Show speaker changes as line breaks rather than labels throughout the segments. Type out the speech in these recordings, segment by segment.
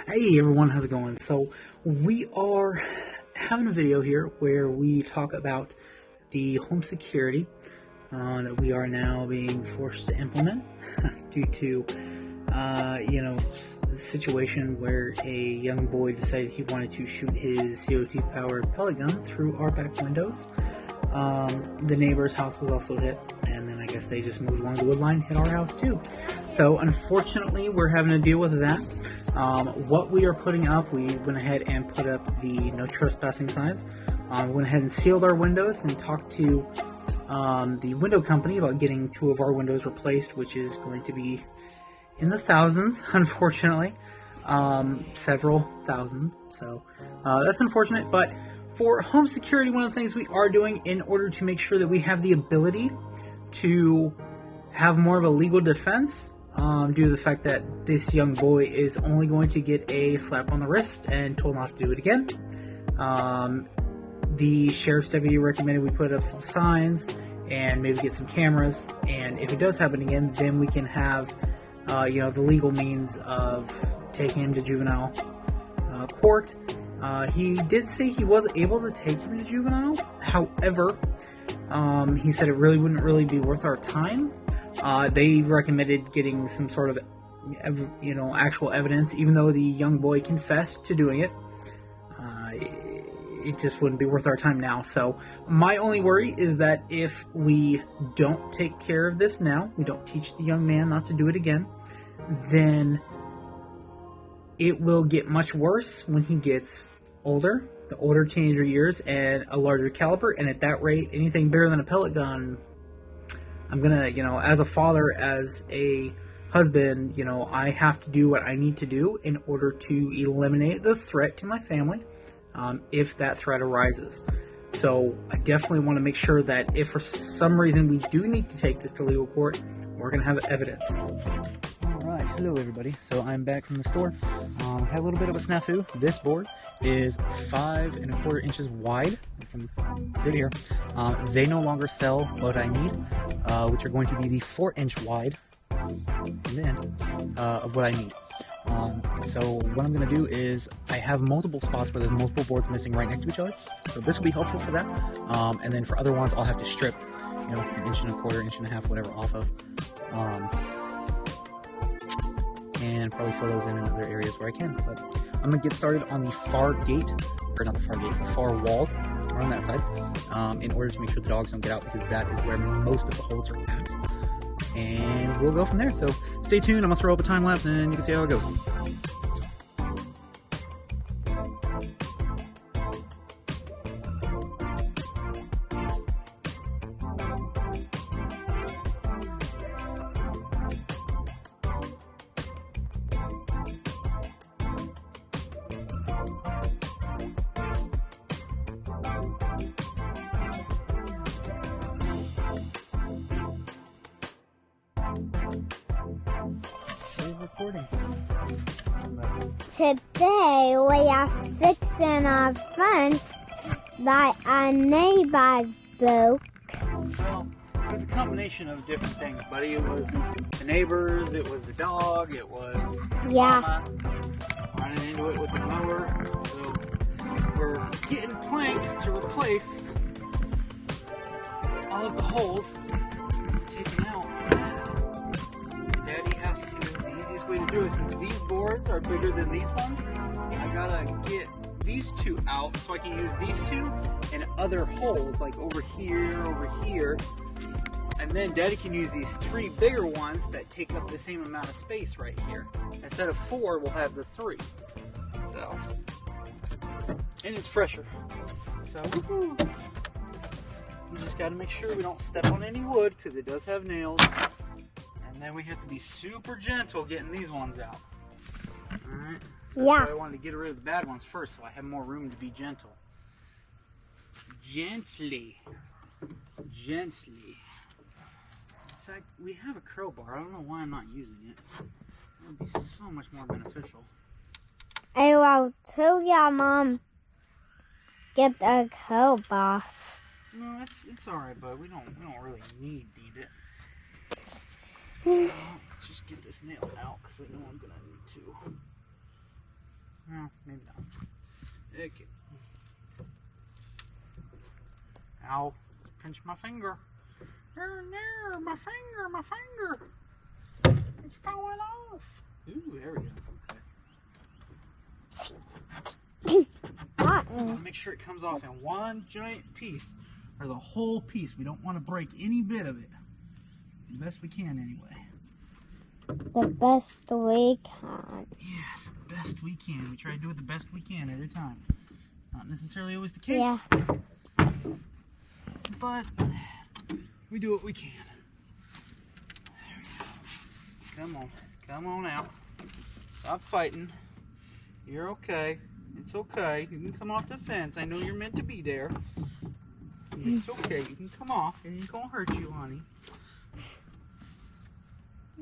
Hey everyone, how's it going? So we are having a video here where we talk about the home security that we are now being forced to implement due to the situation where a young boy decided he wanted to shoot his CO2 powered pellet gun through our back windows. The neighbor's house was also hit, and then I guess they just moved along the wood line, hit our house too. So unfortunately, we're having to deal with that. What we are putting up, we went ahead and put up the no trespassing signs. We went ahead and sealed our windows and talked to the window company about getting 2 of our windows replaced, which is going to be in the thousands, unfortunately. Several thousands. So that's unfortunate, but for home security, one of the things we are doing in order to make sure that we have the ability to have more of a legal defense, due to the fact that this young boy is only going to get a slap on the wrist and told not to do it again. The sheriff's deputy recommended we put up some signs and maybe get some cameras, and if it does happen again, then we can have the legal means of taking him to juvenile court. He did say he was able to take him to juvenile. However, he said it really wouldn't really be worth our time. They recommended getting some sort of, actual evidence, even though the young boy confessed to doing it. It just wouldn't be worth our time now. So my only worry is that if we don't take care of this now, we don't teach the young man not to do it again, then it will get much worse when he gets older, the older teenager years, and a larger caliber. And at that rate, anything bigger than a pellet gun, I'm gonna, as a father, as a husband, I have to do what I need to do in order to eliminate the threat to my family, if that threat arises. So I definitely want to make sure that if for some reason we do need to take this to legal court, we're gonna have evidence. Alright, hello everybody. So I'm back from the store. Had a little bit of a snafu. This board is 5 1/4 inches wide from here to here. They no longer sell what I need, which are going to be the 4-inch wide of what I need. So what I'm going to do is I have multiple spots where there's multiple boards missing right next to each other. So this will be helpful for that. And then for other ones, I'll have to strip, 1 1/4 inch, 1.5 inch, whatever off of. And probably fill those in other areas where I can. But I'm going to get started on the far gate, or not the far gate, the far wall around that side, in order to make sure the dogs don't get out, because that is where most of the holes are at. And we'll go from there. So stay tuned. I'm going to throw up a time lapse and you can see how it goes. Recording.
Today we are fixing our fence that our neighbors broke.
Well, it was a combination of different things, buddy. It was the neighbors, it was the dog, it was Mama running into it with the mower. So we're getting planks to replace all of the holes taken out. Daddy has to, the easiest way to do it, since these boards are bigger than these ones, I gotta get these 2 out so I can use these 2 in other holes, like over here, and then Daddy can use these 3 bigger ones that take up the same amount of space right here. Instead of 4, we'll have the 3. So, and it's fresher. So, we just gotta make sure we don't step on any wood, because it does have nails. And then we have to be super gentle getting these ones out. Alright? So that's why I wanted to get rid of the bad ones first, so I have more room to be gentle. Gently. Gently. In fact, we have a crowbar. I don't know why I'm not using it. It would be so much more beneficial.
I will tell your mom get a crowbar.
No, it's alright, bud. We don't really need it. Let's just get this nail out, because I know I'm gonna need to. No, maybe not. Okay. Ow. Pinch my finger. No, my finger. It's falling off. Ooh, there we go. Okay. Make sure it comes off in one giant piece, or the whole piece. We don't want to break any bit of it. The best we can, anyway.
The best we can.
Yes, the best we can. We try to do it the best we can every time. Not necessarily always the case.
Yeah.
But we do what we can. There we go. Come on. Come on out. Stop fighting. You're okay. It's okay. You can come off the fence. I know you're meant to be there. It's okay. You can come off. It ain't gonna hurt you, honey.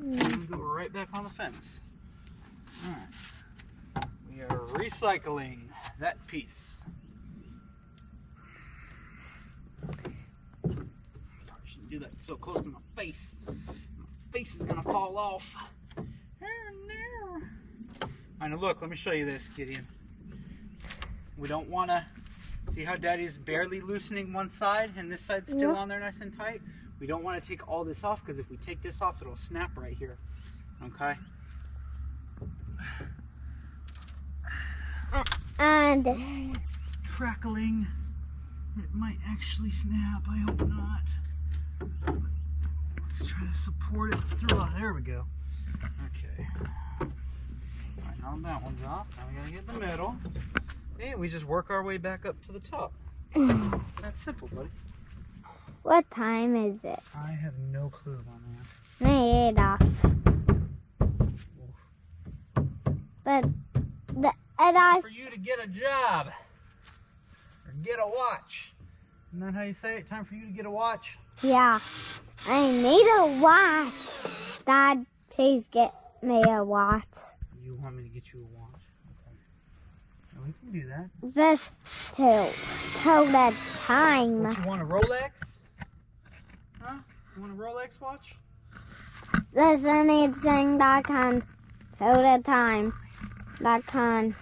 And go right back on the fence. Alright. We are recycling that piece. Probably shouldn't do that so close to my face. My face is gonna fall off. Oh no. Alright, now look, let me show you this, Gideon. We don't wanna see how Daddy's barely loosening one side and this side's still on there nice and tight. We don't want to take all this off because if we take this off, it'll snap right here. Okay?
And
oh, it's crackling. It might actually snap. I hope not. Let's try to support it through. Oh, there we go. Okay. Alright, now that one's off. Now we gotta get the middle. And we just work our way back up to the top. That's simple, buddy.
what time is it?
I have no clue on that.
Me either. But
For you to get a job or get a watch. Isn't that how you say it? Time for you to get a watch?
yeah, I need a watch. Dad, please get me a watch.
You want me to get you a watch? Okay. Well, we can do that.
Just to tell the time.
What, you want a Rolex? Huh? You want a Rolex watch?
There's anything that can tell the time. That can.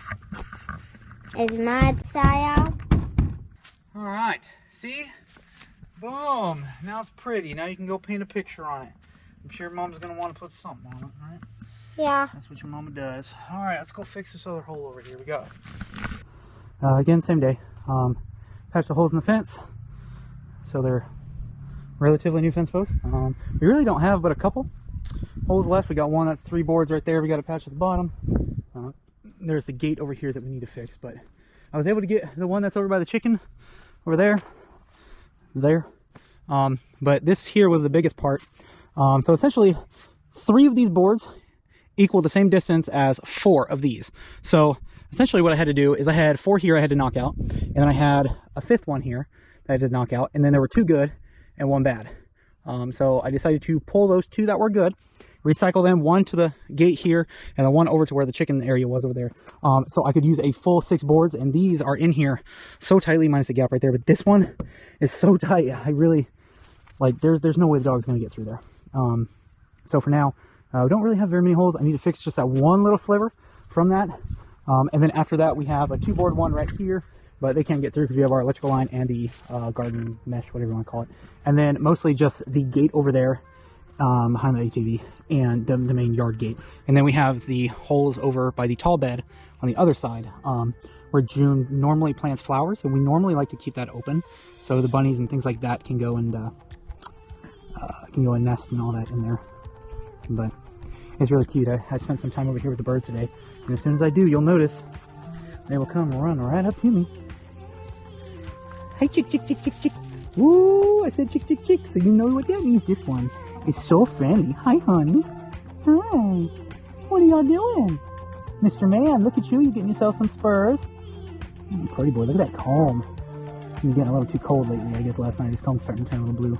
Is mad style.
All right. See? Boom. Now it's pretty. Now you can go paint a picture on it. I'm sure Mom's going to want to put something on it, right?
Yeah.
That's what your mama does. All right, let's go fix this other hole over here. We got again, same day. Patch the holes in the fence. So they're relatively new fence posts. We really don't have but a couple holes left. We got one that's 3 boards right there. We got a patch at the bottom. There's the gate over here that we need to fix, but I was able to get the one that's over by the chicken over there. But this here was the biggest part. So essentially 3 of these boards equal the same distance as 4 of these. So essentially what I had to do is I had 4 here I had to knock out, and then I had a 5th one here that I did knock out, and then there were 2 good and 1 bad. So I decided to pull those 2 that were good, recycle them, 1 to the gate here and the 1 over to where the chicken area was over there. So I could use a full 6 boards, and these are in here so tightly, minus the gap right there, but this one is so tight. I really, like, there's no way the dog's going to get through there. So for now, we don't really have very many holes. I need to fix just that one little sliver from that. And then after that, we have a 2-board one right here, but they can't get through because we have our electrical line and the garden mesh, whatever you want to call it. And then mostly just the gate over there behind the ATV and the main yard gate. And then we have the holes over by the tall bed on the other side, where June normally plants flowers, and we normally like to keep that open so the bunnies and things like that can go and nest and all that in there. But it's really cute. I spent some time over here with the birds today, and as soon as I do, you'll notice they will come and run right up to me. Hey, chick, chick, chick, chick, chick. Woo, I said chick, chick, chick, so you know what that means. This one is so friendly. Hi, honey. Hi. What are y'all doing? Mr. Man, look at you. You're getting yourself some spurs. Pretty boy, look at that comb. He's getting a little too cold lately. I guess last night his comb's starting to turn a little blue.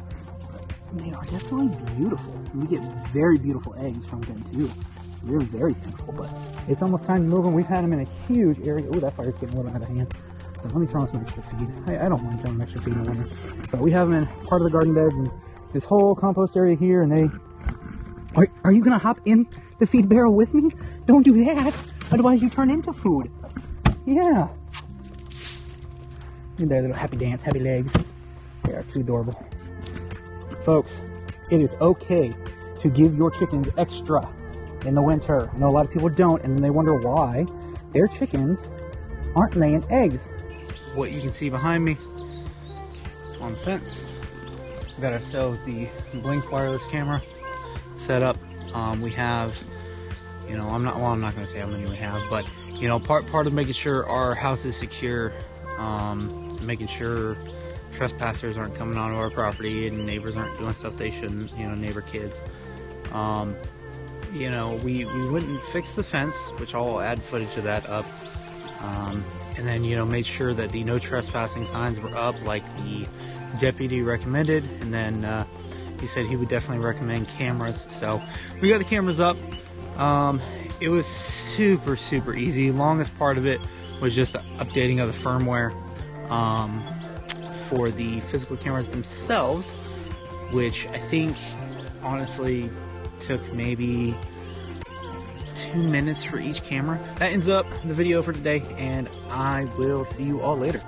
They are definitely beautiful. We get very beautiful eggs from them too. They're very beautiful, but it's almost time to move them. We've had them in a huge area. Oh, that fire's getting a little out of hand. But let me throw them some extra feed. I don't mind throwing them extra feed in the winter. But we have them in part of the garden beds and this whole compost area here, and they... Are you going to hop in the feed barrel with me? Don't do that. Otherwise you turn into food. Yeah. Look at their little happy dance, happy legs. They are too adorable. Folks, it is okay to give your chickens extra in the winter. I know a lot of people don't, and then they wonder why their chickens aren't laying eggs. What you can see behind me on the fence, we got ourselves the Blink wireless camera set up. We have, you know, I'm not going to say how many we have, but you know, part of making sure our house is secure, making sure trespassers aren't coming onto our property and neighbors aren't doing stuff they shouldn't, you know, neighbor kids. You know, we went and fixed the fence, which I'll add footage of that up. And then, you know, made sure that the no trespassing signs were up like the deputy recommended. And then he said he would definitely recommend cameras. So we got the cameras up. It was super easy. Longest part of it was just the updating of the firmware for the physical cameras themselves, which I think honestly took maybe 2 minutes for each camera. That ends up the video for today, and I will see you all later.